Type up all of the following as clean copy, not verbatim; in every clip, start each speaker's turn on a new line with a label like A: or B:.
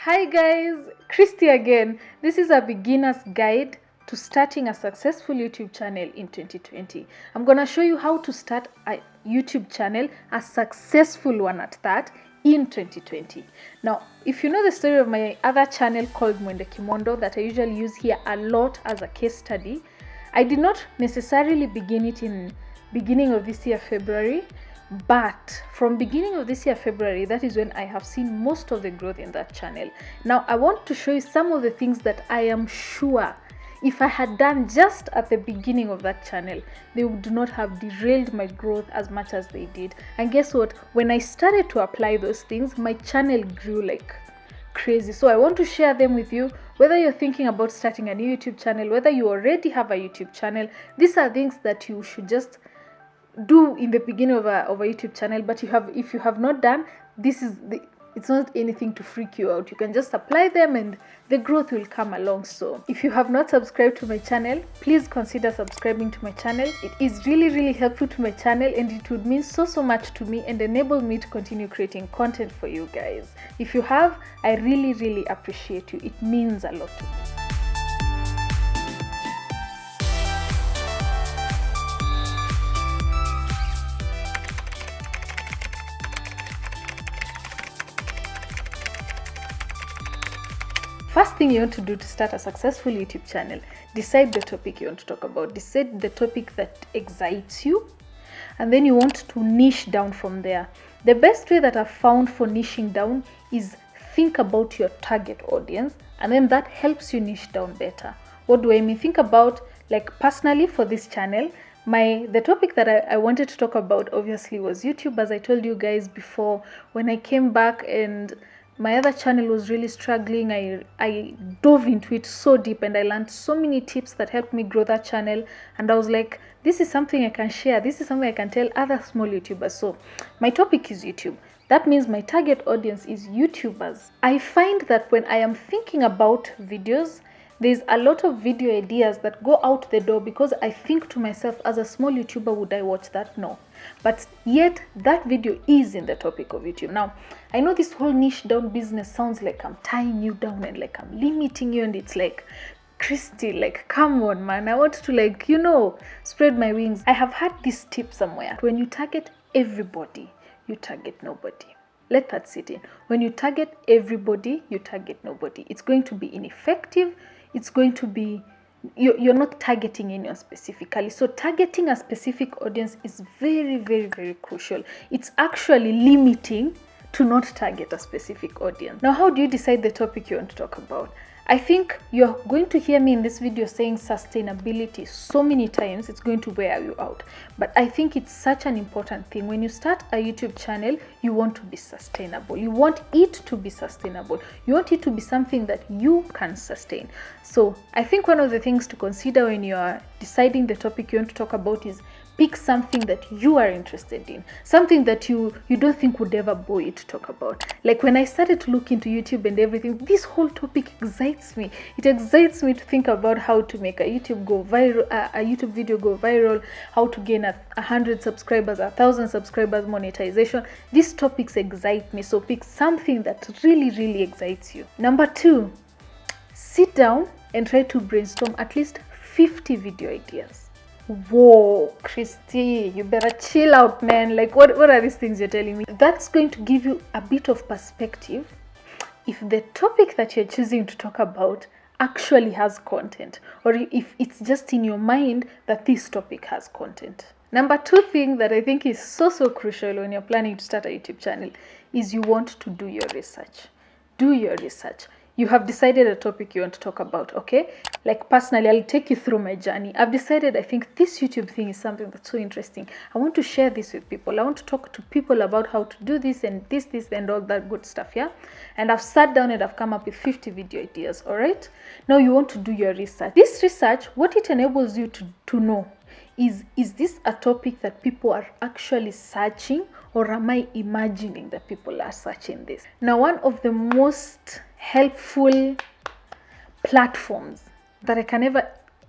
A: Hi guys, Christy again. This is a beginner's guide to starting a successful YouTube channel in 2020. I'm gonna show you how to start a YouTube channel, a successful one at that, in 2020. Now, if you know the story of my other channel called Mwende Kimondo that I usually use here a lot as a case study, I did not necessarily begin it in beginning of this year, February. But from beginning of this year, February, that is when I have seen most of the growth in that channel. Now, I want to show you some of the things that I am sure if I had done just at the beginning of that channel, they would not have derailed my growth as much as they did. And guess what? When I started to apply those things, my channel grew like crazy. So I want to share them with you. Whether you're thinking about starting a new YouTube channel, whether you already have a YouTube channel, these are things that you should just do in the beginning of a YouTube channel. But if you have not done, it's not anything to freak you out. You can just apply them and the growth will come along. So if you have not subscribed to my channel, please consider subscribing to my channel. It is really helpful to my channel, and it would mean so much to me and enable me to continue creating content for you guys. If you have, I really appreciate you. It means a lot to me. First thing you want to do to start a successful YouTube channel, decide the topic you want to talk about. Decide the topic that excites you, and then you want to niche down from there. The best way that I've found for niching down is think about your target audience, and then that helps you niche down better. What do I mean? Think about, like, personally for this channel, the topic that I wanted to talk about obviously was YouTube, as I told you guys before. When I came back and my other channel was really struggling, I dove into it so deep and I learned so many tips that helped me grow that channel. And I was like, this is something I can share. This is something I can tell other small YouTubers. So my topic is YouTube. That means my target audience is YouTubers. I find that when I am thinking about videos, there's a lot of video ideas that go out the door because I think to myself, as a small YouTuber, would I watch that? No. But yet that video is in the topic of YouTube. Now, I know this whole niche down business sounds like I'm tying you down and like I'm limiting you, and it's like, Christy, like, come on, man. I want to spread my wings. I have had this tip somewhere. When you target everybody, you target nobody. Let that sit in. When you target everybody, you target nobody. It's going to be ineffective. It's going to be, you're not targeting anyone specifically. So targeting a specific audience is very crucial. It's actually limiting to not target a specific audience. Now, how do you decide the topic you want to talk about? I think you're going to hear me in this video saying sustainability so many times, it's going to wear you out. But I think it's such an important thing. When you start a YouTube channel, you want to be sustainable. You want it to be sustainable. You want it to be something that you can sustain. So I think one of the things to consider when you are deciding the topic you want to talk about is pick something that you are interested in, something that you don't think would ever bore you to talk about. Like when I started to look into YouTube and everything, this whole topic excites me. It excites me to think about how to make a YouTube video go viral, how to gain 100 subscribers, 1,000 subscribers, monetization. These topics excite me, so pick something that really excites you. Number 2, sit down and try to brainstorm at least 50 video ideas. Whoa, Christy, you better chill out, man. Like, what are these things you're telling me? That's going to give you a bit of perspective if the topic that you're choosing to talk about actually has content, or if it's just in your mind that this topic has content. Number 2 thing that I think is so crucial when you're planning to start a YouTube channel is you want to do your research. Do your research. You have decided a topic you want to talk about, okay? Like personally, I'll take you through my journey. I've decided I think this YouTube thing is something that's so interesting. I want to share this with people. I want to talk to people about how to do this and this and all that good stuff, yeah? And I've sat down and I've come up with 50 video ideas, all right? Now you want to do your research. This research, what it enables you to know is this a topic that people are actually searching, or am I imagining that people are searching this? Now, one of the most helpful platforms that I can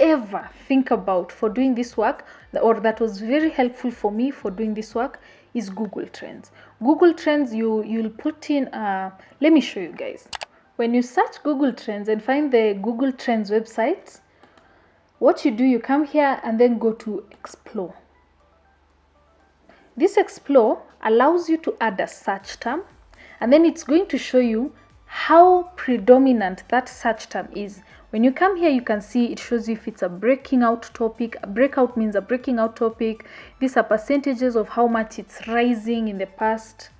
A: ever think about for doing this work, or that was very helpful for me for doing this work, is Google Trends. Google Trends, you'll put in, let me show you guys. When you search Google Trends and find the Google Trends website, what you do, you come here and then go to Explore. This Explore allows you to add a search term, and then it's going to show you how predominant that search term is. When you come here, you can see it shows you if it's a breaking out topic. A breakout means a breaking out topic. These are percentages of how much it's rising in the past,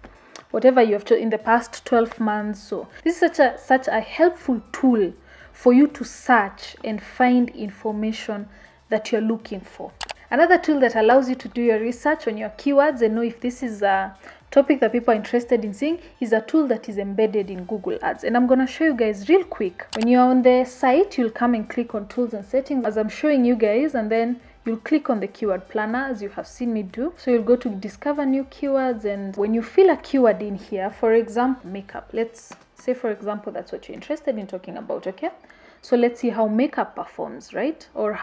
A: whatever you have in the past 12 months. So this is such a helpful tool for you to search and find information that you're looking for. Another tool that allows you to do your research on your keywords and know if this is a topic that people are interested in seeing is a tool that is embedded in Google Ads. And I'm going to show you guys real quick. When you're on the site, you'll come and click on Tools and Settings as I'm showing you guys, and then you'll click on the keyword planner as you have seen me do. So you'll go to discover new keywords, and when you fill a keyword in here, for example, makeup. Let's say, for example, that's what you're interested in talking about, okay? So let's see how makeup performs, right? Or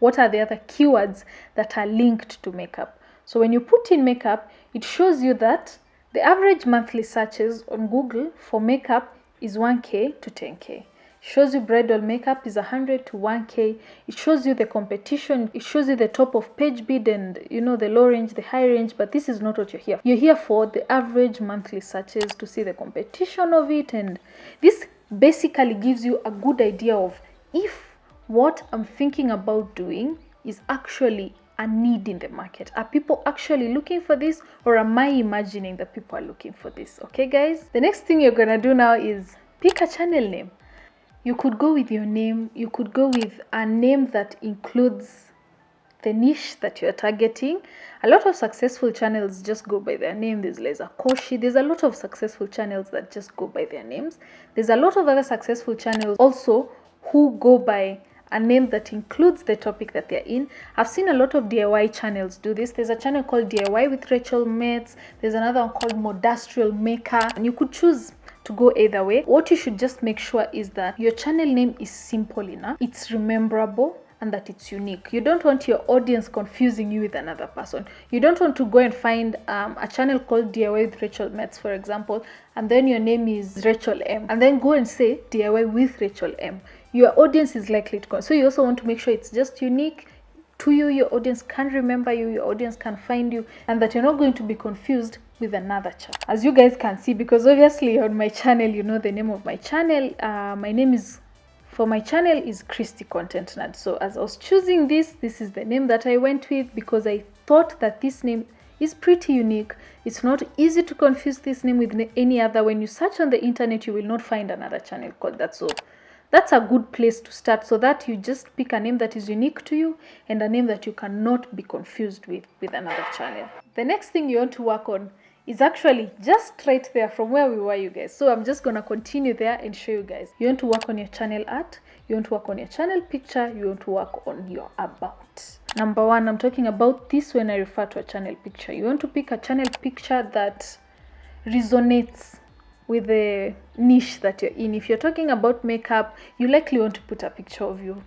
A: what are the other keywords that are linked to makeup. So when you put in makeup, it shows you that the average monthly searches on Google for makeup is 1K to 10K. It shows you bridal makeup is 100 to 1K. It shows you the competition. It shows you the top of page bid and the low range, the high range, but this is not what you're here. You're here for the average monthly searches to see the competition of it, and this basically gives you a good idea of if what I'm thinking about doing is actually a need in the market. Are people actually looking for this, or am I imagining that people are looking for this? Okay guys, the next thing you're gonna do now is pick a channel name. You could go with your name. You could go with a name that includes the niche that you're targeting. A lot of successful channels just go by their name. There's Leza Koshi. There's a lot of successful channels that just go by their names. There's a lot of other successful channels also who go by a name that includes the topic that they're in. I've seen a lot of DIY channels do this. There's a channel called DIY with Rachel Metz. There's another one called Modastrial Maker, and you could choose to go either way. What you should just make sure is that your channel name is simple enough, it's rememberable, and that it's unique. You don't want your audience confusing you with another person. You don't want to go and find a channel called DIY with Rachel Metz, for example, and then your name is Rachel M, and then go and say DIY with Rachel M. Your audience is likely to go. So you also want to make sure it's just unique to you. Your audience can remember you, your audience can find you, and that you're not going to be confused with another channel. As you guys can see, because obviously on my channel, you know the name of my channel. My name is for my channel is Christy Content Nerd. So as I was choosing this is the name that I went with because I thought that this name is pretty unique. It's not easy to confuse this name with any other. When you search on the internet, you will not find another channel called that. So that's a good place to start, so that you just pick a name that is unique to you and a name that you cannot be confused with another channel. The next thing you want to work on is actually just right there from where we were, you guys. So I'm just gonna continue there and show you guys. You want to work on your channel art, you want to work on your channel picture, you want to work on your about. Number one, I'm talking about this when I refer to a channel picture. You want to pick a channel picture that resonates with the niche that you're in. If you're talking about makeup, you likely want to put a picture of you,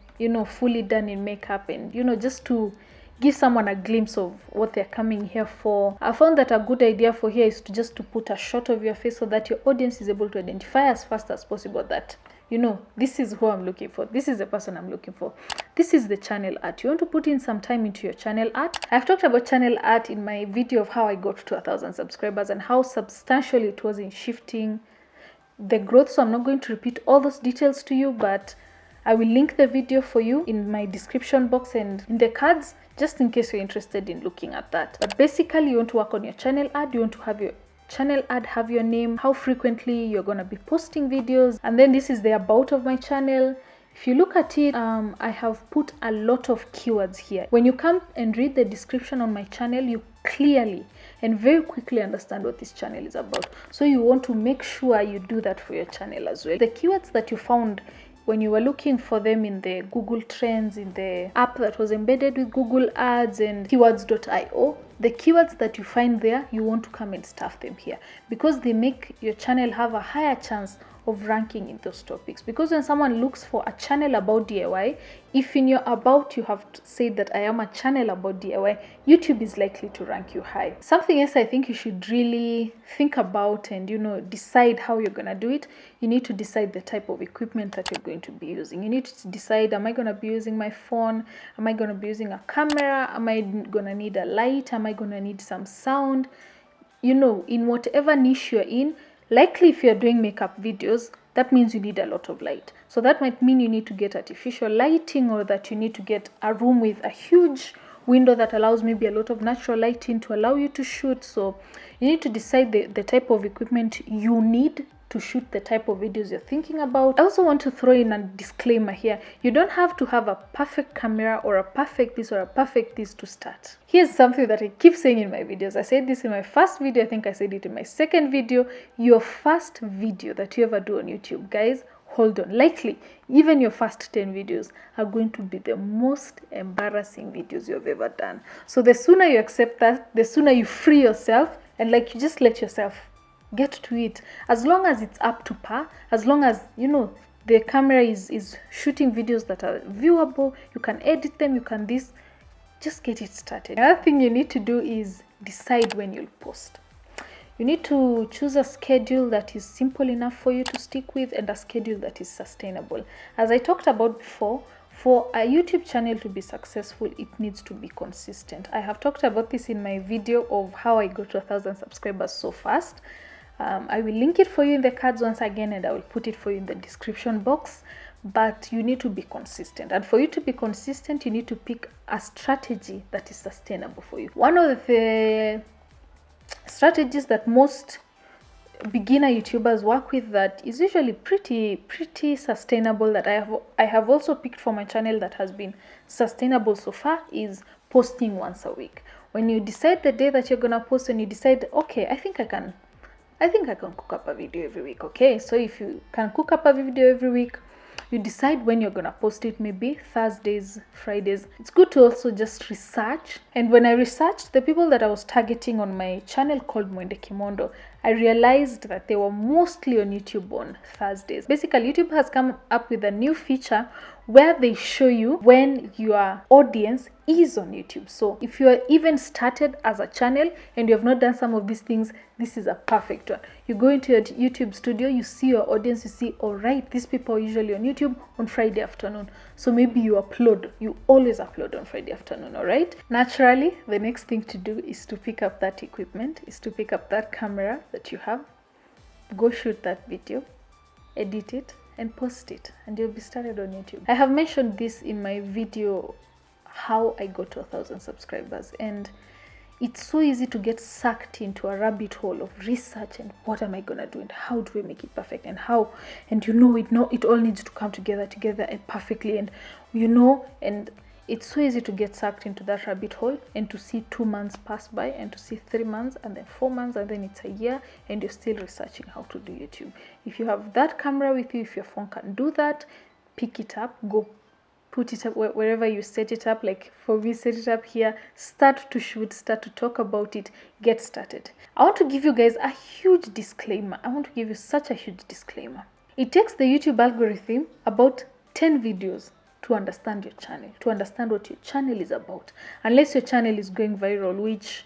A: fully done in makeup, and just to give someone a glimpse of what they're coming here for. I found that a good idea for here is to put a shot of your face so that your audience is able to identify as fast as possible that this is who I'm looking for, this is the person I'm looking for, this is the channel art. You want to put in some time into your channel art. I've talked about channel art in my video of how I got to 1,000 subscribers and how substantial it was in shifting the growth. So I'm not going to repeat all those details to you, but I will link the video for you in my description box and in the cards, just in case you're interested in looking at that. But basically, you want to work on your channel ad. You want to have your channel ad have your name, how frequently you're going to be posting videos, and then this is the about of my channel. If you look at it, I have put a lot of keywords here. When you come and read the description on my channel, you clearly and very quickly understand what this channel is about. So you want to make sure you do that for your channel as well. The keywords that you found when you were looking for them in the Google Trends, in the app that was embedded with Google Ads and keywords.io, the keywords that you find there, you want to come and stuff them here because they make your channel have a higher chance of ranking in those topics. Because when someone looks for a channel about DIY, if in your about you have said that I am a channel about DIY, YouTube is likely to rank you high. Something else I think you should really think about and, you know, decide how you're gonna do it. You need to decide the type of equipment that you're going to be using. You need to decide, am I gonna be using my phone? Am I gonna be using a camera? Am I gonna need a light? Am I gonna need some sound? You know, in whatever niche you're in, likely if you're doing makeup videos, that means you need a lot of light. So that might mean you need to get artificial lighting, or that you need to get a room with a huge window that allows maybe a lot of natural lighting to allow you to shoot. So you need to decide the type of equipment you need to shoot the type of videos you're thinking about. I also want to throw in a disclaimer here. You don't have to have a perfect camera or a perfect this or a perfect this to start. Here's something that I keep saying in my videos. I said this in my first video. I think I said it in my second video. Your first video that you ever do on YouTube, guys, hold on. Likely, even your first 10 videos are going to be the most embarrassing videos you've ever done. So the sooner you accept that, the sooner you free yourself and like you just let yourself get to it. As long as it's up to par, as long as, you know, the camera is shooting videos that are viewable, you can edit them, you can this, just get it started. Another thing you need to do is decide when you'll post. You need to choose a schedule that is simple enough for you to stick with and a schedule that is sustainable. As I talked about before, for a YouTube channel to be successful, it needs to be consistent. I have talked about this in my video of how I got to 1,000 subscribers so fast. I will link it for you in the cards once again, and I will put it for you in the description box. But you need to be consistent, and for you to be consistent, you need to pick a strategy that is sustainable for you. One of the strategies that most beginner YouTubers work with that is usually pretty sustainable, that I have also picked for my channel that has been sustainable so far, is posting once a week. When you decide the day that you're gonna post, and you decide, okay, I think I can cook up a video every week. Okay, so if you can cook up a video every week, you decide when you're gonna post it, maybe Thursdays, Fridays. It's good to also just research. And when I researched the people that I was targeting on my channel called Mwende Kimondo, I realized that they were mostly on YouTube on Thursdays. Basically, YouTube has come up with a new feature where they show you when your audience is on YouTube. So if you are even started as a channel and you have not done some of these things, this is a perfect one. You go into your YouTube studio, you see your audience, you see, all right, these people are usually on YouTube on Friday afternoon. So maybe you always upload on Friday afternoon, all right? Naturally, the next thing to do is to pick up that equipment, is to pick up that camera that you have, go shoot that video, edit it, and post it, and you'll be started on YouTube. I have mentioned this in my video, how I got to 1,000 subscribers, and it's so easy to get sucked into a rabbit hole of research and what am I gonna do and how do we make it perfect and how, and it all needs to come together and perfectly, and and it's so easy to get sucked into that rabbit hole and to see 2 months pass by and to see 3 months and then 4 months and then it's a year and you're still researching how to do YouTube. If you have that camera with you, if your phone can do that, pick it up, go put it up wherever you set it up. Like for me, set it up here, start to shoot, start to talk about it, get started. I want to give you guys a huge disclaimer. I want to give you such a huge disclaimer. It takes the YouTube algorithm about 10 videos to understand your channel, to understand what your channel is about. Unless your channel is going viral, which,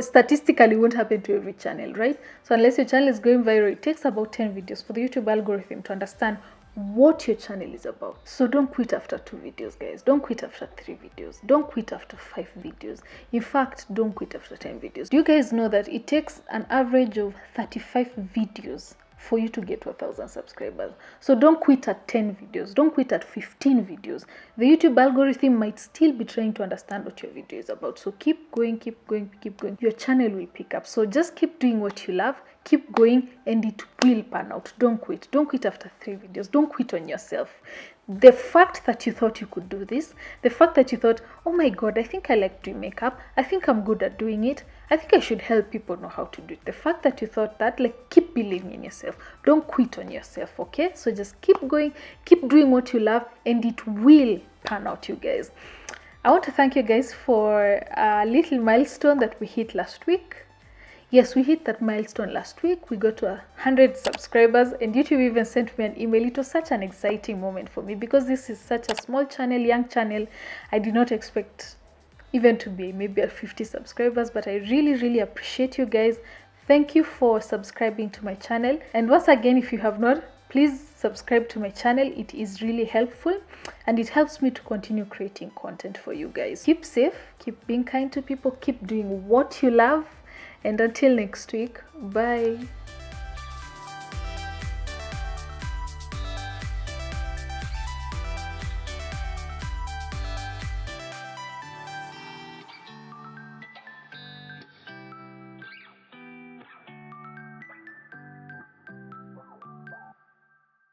A: statistically won't happen to every channel, right? So unless your channel is going viral, it takes about 10 videos for the YouTube algorithm to understand what your channel is about. So don't quit after 2 videos, guys. Don't quit after 3 videos. Don't quit after 5 videos. In fact, don't quit after 10 videos. Do you guys know that it takes an average of 35 videos for you to get to 1,000 subscribers? So don't quit at 10 videos. Don't quit at 15 videos. The YouTube algorithm might still be trying to understand what your video is about. So keep going, keep going, keep going. Your channel will pick up. So just keep doing what you love. Keep going and it will pan out. Don't quit. Don't quit after 3 videos. Don't quit on yourself. The fact that you thought you could do this, the fact that you thought, oh my God, I think I like doing makeup. I think I'm good at doing it. I think I should help people know how to do it. The fact that you thought that, keep believing in yourself. Don't quit on yourself, okay? So just keep going, keep doing what you love, and it will pan out, you guys. I want to thank you guys for a little milestone that we hit last week. Yes, we hit that milestone last week. We got to 100 subscribers, and YouTube even sent me an email. It was such an exciting moment for me because this is such a small channel, young channel. I did not expect even to be maybe at 50 subscribers, but I really appreciate you guys. Thank you for subscribing to my channel. And once again, if you have not, please subscribe to my channel. It is really helpful and it helps me to continue creating content for you guys. Keep safe, keep being kind to people, keep doing what you love, and until next week, bye.